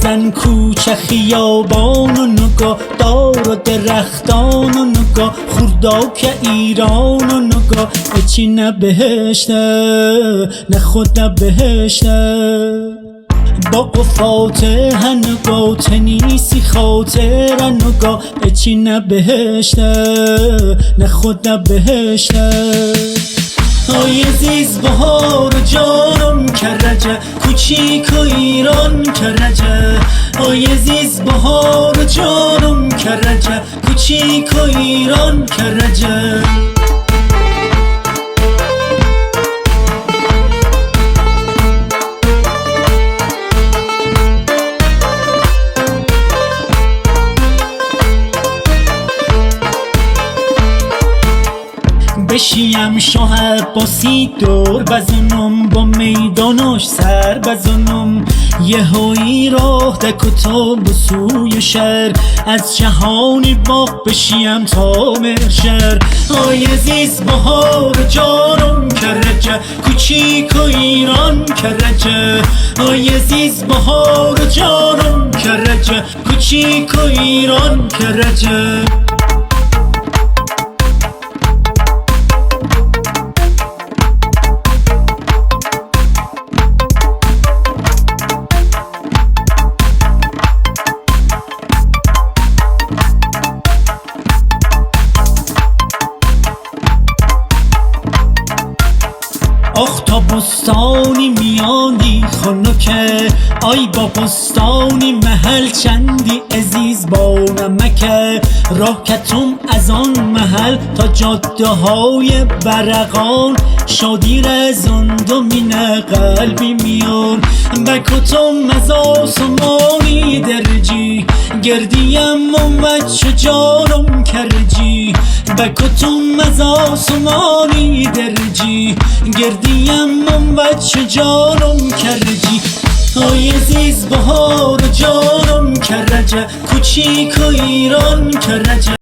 بزن کوچه خیابان و نگاه دار و درختان و نگاه خورداک ایران و نگاه اچی نه بهشته نه خود نه بهشته با قفاته نگاه تنیسی خاطر نگاه اچی نه بهشته نه خود نه بهشته آی عزیز بهار جانم کرجه کوچیک و ایران کرجه آی عزیز بهار جانم کرجه کوچیک و ایران کرجه بشیم شاه عباسی دور بزنم با میدانش سر بزنم یه هایی راه دکتا به سوی شهر از جهانی باغ بشیم تا مرشر آی عزیز بهار جانم کرجه کوچیک و ایران کرجه آی عزیز بهار جانم کرجه کوچیک و ایران کرجه آخ تا بستانی میانی خنکه آی با بستانی محل چندی عزیز با نمکه راه کتم از آن محل تا جاده های برقان شادی رزند و مینه قلبی میان بکتم از آسمانی درجی گردیم وچه جانم کرجی بکتم از آسمانی درجی گردیم وچه جانم کرجی آی عزیز بهار جانم کرجه کوچیک و ایران کرجه